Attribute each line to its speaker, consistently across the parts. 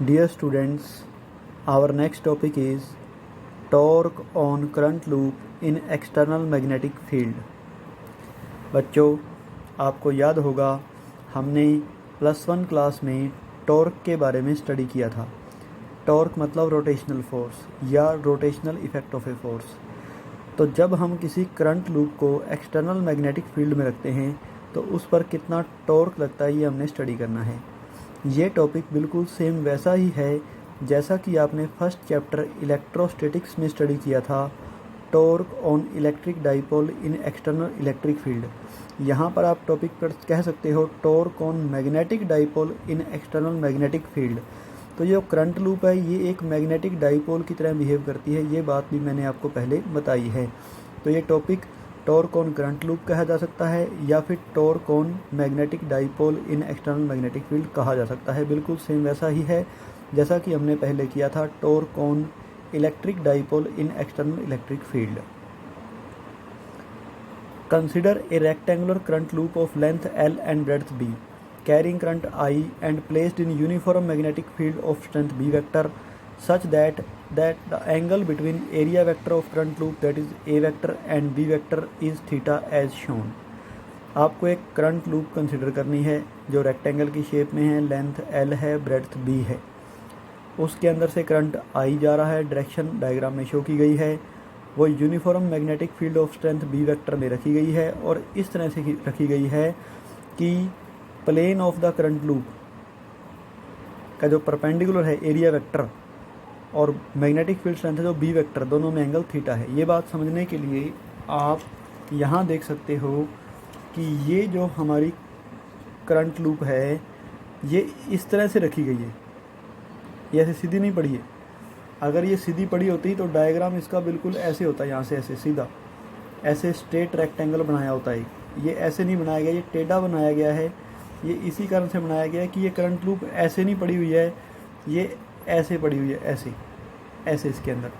Speaker 1: Dear students, our next topic is torque on current loop in external magnetic field। बच्चों, आपको याद होगा हमने +1 क्लास में टॉर्क के बारे में स्टडी किया था। टॉर्क मतलब रोटेशनल फोर्स या rotational effect of a force. तो जब हम किसी करंट लूप को एक्सटर्नल मैग्नेटिक फील्ड में रखते हैं तो उस पर कितना टॉर्क लगता है ये हमने स्टडी करना है। ये टॉपिक बिल्कुल सेम वैसा ही है जैसा कि आपने फर्स्ट चैप्टर इलेक्ट्रोस्टैटिक्स में स्टडी किया था, torque on electric dipole in external electric field. यहाँ पर आप टॉपिक पर कह सकते हो torque on magnetic dipole in external magnetic field. तो ये करंट लूप है, ये एक मैग्नेटिक डाइपोल की तरह बिहेव करती है, ये बात भी मैंने आपको पहले बताई है। तो ये topic torque on current loop कहा जा सकता है या फिर torque on magnetic dipole in external magnetic field कहा जा सकता है। बिल्कुल सेम वैसा ही है जैसा कि हमने पहले किया था torque on electric dipole in external electric field. Consider a rectangular current loop of length L and breadth B carrying current I and placed in uniform magnetic field of strength B vector such that the angle between area vector of current loop, that is A vector, and B vector is theta as shown। आपको एक current loop consider करनी है जो rectangle की shape में है, length L है, breadth B है। उसके अंदर से करंट I जा रहा है, डायरेक्शन डायग्राम में शो की गई है। वो uniform magnetic field of strength B vector में रखी गई है और इस तरह से रखी गई है कि plane of the current loop का जो परपेंडिकुलर है एरिया वेक्टर और मैग्नेटिक फील्ड स्ट्रेंथ है जो B वेक्टर, दोनों में एंगल थीटा है। ये बात समझने के लिए आप यहाँ देख सकते हो कि ये जो हमारी करंट लूप है ये इस तरह से रखी गई है, ये ऐसे सीधी नहीं पड़ी है। अगर ये सीधी पड़ी होती तो डायग्राम इसका बिल्कुल ऐसे होता है, यहाँ से ऐसे सीधा ऐसे स्ट्रेट रेक्टेंगल बनाया होता है। ये ऐसे नहीं बनाया गया, ये टेढ़ा बनाया गया है। ये इसी कारण से बनाया गया है कि ये करंट लूप ऐसे नहीं पड़ी हुई है, ये ऐसे पड़ी हुई है, ऐसे ऐसे इसके अंदर।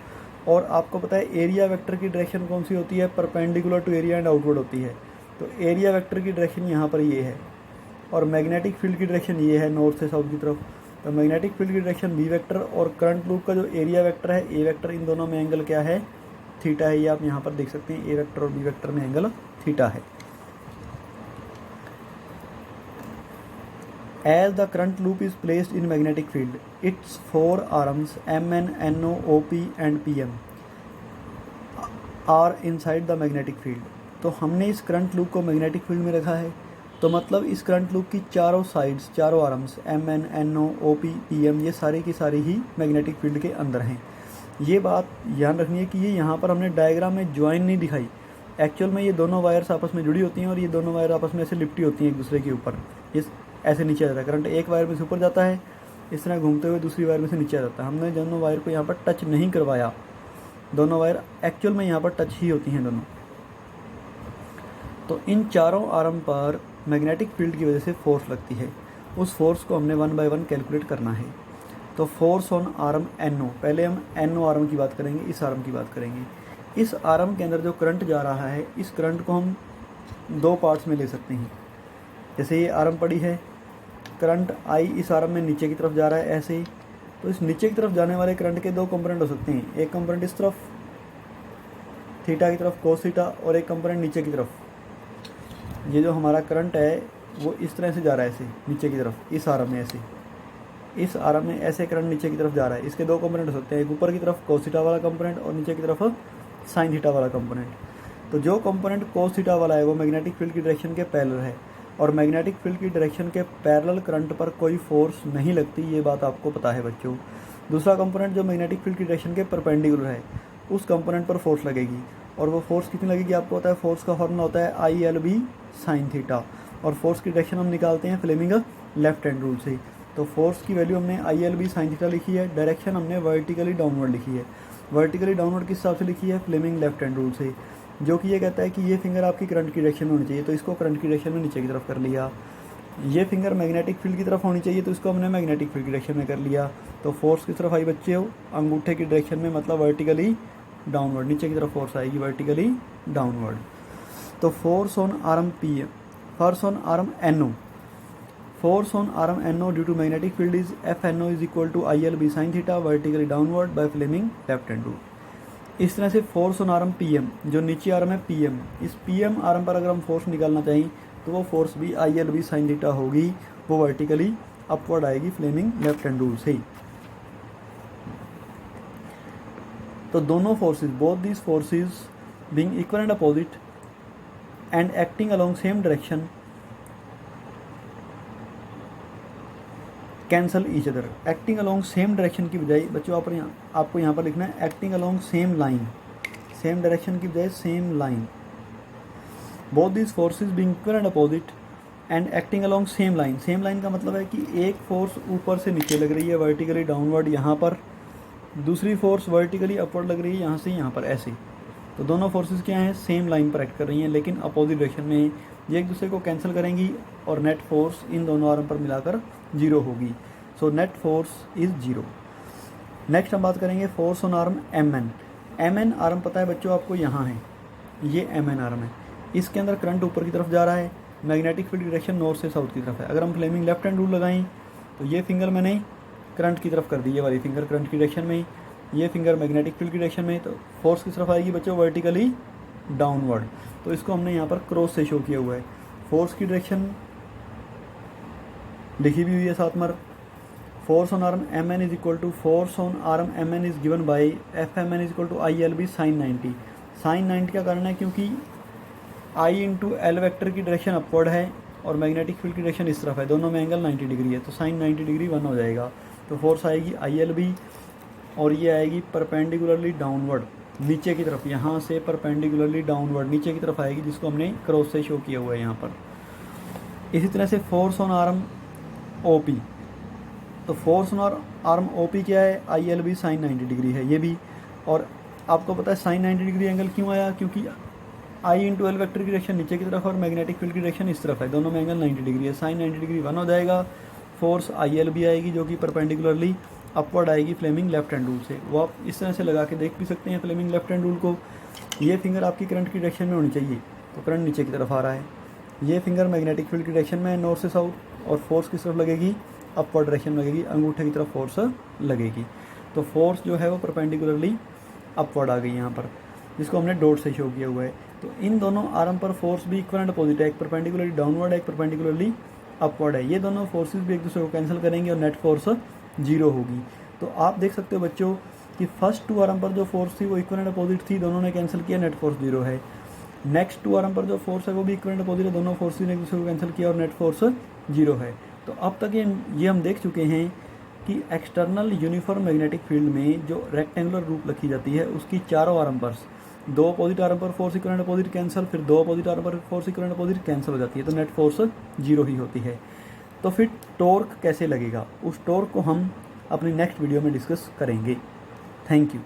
Speaker 1: और आपको पता है एरिया वेक्टर की डायरेक्शन कौन सी होती है, perpendicular to area and outward होती है। तो एरिया वेक्टर की डायरेक्शन यहाँ पर ये है और मैग्नेटिक फील्ड की डायरेक्शन ये है नॉर्थ से साउथ की तरफ। तो मैग्नेटिक फील्ड की डायरेक्शन B वेक्टर और करंट लूप का जो एरिया वेक्टर है A वेक्टर, इन दोनों में एंगल क्या है, थीटा है। ये आप यहाँ पर देख सकते हैं A वेक्टर और B वेक्टर में एंगल थीटा है। As the current loop is placed in magnetic field, its 4 arms Mn, No, Op and Pm are inside the magnetic field। तो हमने इस करंट लूप को मैग्नेटिक फील्ड में रखा है, तो मतलब इस करंट लूप की चारों साइड्स, चारों arms Mn, No, Op, Pm ये सारी की सारी ही मैग्नेटिक फील्ड के अंदर हैं। ये बात ध्यान रखनी है कि ये यहाँ पर हमने डायग्राम में ज्वाइन नहीं दिखाई। एक्चुअल में ये दोनों वायर्स आपस में जुड़ी होती हैं और ये दोनों वायर आपस में ऐसे लिपटी होती हैं एक दूसरे के ऊपर। ये ऐसे नीचे जाता है, करंट एक वायर में से ऊपर जाता है, इस तरह घूमते हुए दूसरी वायर में से नीचे आ जाता है। हमने दोनों वायर को यहाँ पर टच नहीं करवाया, दोनों वायर एक्चुअल में यहाँ पर टच ही होती हैं दोनों। तो इन चारों आर्म पर मैग्नेटिक फील्ड की वजह से फोर्स लगती है, उस फोर्स को हमने 1 बाय 1 कैलकुलेट करना है। तो फोर्स ऑन आर्म NO, पहले हम NO आर्म की बात करेंगे, इस आर्म की बात करेंगे। इस आर्म के अंदर जो करंट जा रहा है, इस करंट को हम 2 पार्ट्स में ले सकते हैं। जैसे ये आर्म पड़ी है, करंट I इस आर्म में नीचे की तरफ जा रहा है ऐसे, तो इस नीचे की तरफ जाने वाले करंट के 2 कंपोनेंट हो सकते हैं। एक कंपोनेंट इस तरफ थीटा की तरफ कोस थीटा और एक कंपोनेंट नीचे की तरफ। ये जो हमारा करंट है वो इस तरह से जा रहा है ऐसे नीचे की तरफ, इस आर्म में ऐसे, इस आर्म में ऐसे करंट नीचे की तरफ जा रहा है। इसके 2 कंपोनेंट हो सकते हैं, एक ऊपर की तरफ कोस थीटा वाला कंपोनेंट और नीचे की तरफ साइन थीटा वाला कंपोनेंट। तो जो कंपोनेंट कोस थीटा वाला है वो मैग्नेटिक फील्ड की डायरेक्शन के पैरेलल है और मैग्नेटिक फील्ड की डायरेक्शन के पैरेलल करंट पर कोई फोर्स नहीं लगती, ये बात आपको पता है बच्चों। दूसरा कंपोनेंट जो मैग्नेटिक फील्ड की डायरेक्शन के परपेंडिकुलर है, उस कंपोनेंट पर फोर्स लगेगी। और वो फोर्स कितनी लगेगी आपको पता है, फोर्स का फॉर्मूला होता है ILB साइन थीटा और फोर्स की डायरेक्शन हम निकालते हैं फ्लेमिंग लेफ्ट हैंड रूल से। तो फोर्स की वैल्यू हमने ILB साइन थीटा लिखी है, डायरेक्शन हमने वर्टिकली डाउनवर्ड लिखी है। वर्टिकली डाउनवर्ड किस हिसाब से लिखी है, फ्लेमिंग लेफ्ट हैंड रूल से, जो कि ये कहता है कि ये फिंगर आपकी करंट की डायरेक्शन में होनी चाहिए, तो इसको करंट की डायरेक्शन में नीचे की तरफ कर लिया। ये फिंगर मैग्नेटिक फील्ड की तरफ होनी चाहिए, तो इसको हमने मैग्नेटिक फील्ड की डायरेक्शन में कर लिया। तो फोर्स किस तरफ आई बच्चे हो, अंगूठे की डायरेक्शन में, मतलब वर्टिकली डाउनवर्ड, नीचे की तरफ फोर्स आएगी वर्टिकली डाउनवर्ड। तो force on arm P, force on arm NO, force on arm N O due to magnetic field is F N O is equal to I L B sine theta vertically downward by Fleming left hand rule. इस तरह से force on arm P M, जो नीचे arm है P M, इस P M arm पर अगर हम फोर्स निकालना चाहें तो वो फोर्स भी I L B sine theta होगी, वो वर्टिकली अपवर्ड आएगी फ्लेमिंग लेफ्ट हैंड रूल से ही। तो दोनों forces, both these forces being equal and opposite and acting along same direction cancel each other. Acting along same direction की बजाय बच्चों आपको यहाँ पर लिखना है acting along same line, same direction की बजाय same line. Both these forces being equal and opposite and acting along same line. Same line का मतलब है कि एक फोर्स ऊपर से नीचे लग रही है वर्टिकली डाउनवर्ड यहाँ पर, दूसरी फोर्स वर्टिकली अपवर्ड लग रही है यहाँ से यहाँ पर, ऐसे। तो दोनों फोर्सेस क्या हैं, सेम लाइन पर एक्ट कर रही हैं लेकिन अपोजिट डायरेक्शन में। ये एक दूसरे को कैंसिल करेंगी और नेट फोर्स इन दोनों आर्म पर मिलाकर 0 होगी। So net force is 0। Next हम बात करेंगे force on arm M N. M N arm पता है बच्चों आपको, यहाँ है, ये एम एन आर्म है। इसके अंदर करंट ऊपर की तरफ जा रहा है, मैग्नेटिक फील्ड डायरेक्शन नॉर्थ से साउथ की तरफ है। अगर हम फ्लेमिंग लेफ्ट हैंड रूल लगाएं तो ये फिंगर मैंने करंट की तरफ कर दी, ये वाली फिंगर करंट की डायरेक्शन में, ये फिंगर मैग्नेटिक फील्ड की डायरेक्शन में। तो फोर्स किस तरफ आएगी बच्चों, वर्टिकली डाउनवर्ड। तो इसको हमने यहाँ पर क्रॉस से शो किया हुआ है। फोर्स की डायरेक्शन लिखी भी हुई है साथ में। Force on arm M N is equal to force on arm M N is given by F M N is equal to I L B sine 90। Sine 90 का कारण है क्योंकि आई इंटू एल वैक्टर की direction upward है और magnetic field की direction इस तरफ है, दोनों में एंगल 90 डिग्री है, तो साइन 90 डिग्री 1 हो जाएगा। तो फोर्स आएगी आई एल बी और ये आएगी परपेंडिकुलरली डाउनवर्ड नीचे की तरफ, यहाँ से परपेंडिकुलरली डाउनवर्ड नीचे की तरफ आएगी, जिसको हमने क्रॉस से शो किया हुआ है यहाँ पर। इसी तरह से force on arm O P, तो force on arm O P क्या है, I L B sine 90 degree है ये भी। और आपको पता है साइन 90 डिग्री एंगल क्यों आया, क्योंकि आई इंटू एल वैक्टर की डायरेक्शन नीचे की तरफ और मैग्नेटिक फील्ड की डायरेक्शन इस तरफ है, दोनों में एंगल 90 डिग्री है। साइन 90 डिग्री 1 हो जाएगा। फोर्स आई एल बी आएगी जो कि परपेंडिकुलरली अपवर्ड आएगी फ्लेमिंग लेफ्ट हैंड रूल से। वो आप इस तरह से लगा के देख भी सकते हैं फ्लेमिंग लेफ्ट हैंड रूल को। ये फिंगर आपकी करंट की डायरेक्शन में होनी चाहिए, तो करंट नीचे की तरफ आ रहा है। ये फिंगर मैग्नेटिक फील्ड की डायरेक्शन में नॉर्थ से साउथ, और फोर्स किस तरफ लगेगी, अपवर्ड डायरेक्शन लगेगी, अंगूठे की तरफ फोर्स लगेगी। तो फोर्स जो है वो परपेंडिकुलरली अपवर्ड आ गई यहाँ पर, जिसको हमने डॉट से शो किया हुआ है। तो इन दोनों आर्म पर फोर्स भी इक्वल एंड अपोजिट है, एक परपेंडिकुलरली डाउनवर्ड है, एक परपेंडिकुलरली अपवर्ड है। ये दोनों फोर्सेस भी एक दूसरे को कैंसिल करेंगे और नेट फोर्स 0 होगी। तो आप देख सकते हो बच्चों कि फर्स्ट 2 आर्म पर जो फोर्स थी वो इक्वल एंड अपोजिट थी, दोनों ने कैंसिल किया, नेट फोर्स 0 है। नेक्स्ट 2 आर्म पर जो फोर्स है वो भी इक्वल एंड अपोजिट है, दोनों फोर्सेस ने एक दूसरे को कैंसिल किया और नेट फोर्स 0 है। तो अब तक ये हम देख चुके हैं कि एक्सटर्नल यूनिफॉर्म मैग्नेटिक फील्ड में जो रेक्टेंगुलर रूप लिखी जाती है उसकी चारों आर्म पर 2 अपोजिट आर्म पर force equal and opposite cancel, फिर 2 अपोजिट आर्म पर force equal and opposite cancel हो जाती है, तो नेट फोर्स 0 ही होती है। तो फिर टॉर्क कैसे लगेगा, उस टॉर्क को हम अपनी नेक्स्ट वीडियो में डिस्कस करेंगे। Thank you.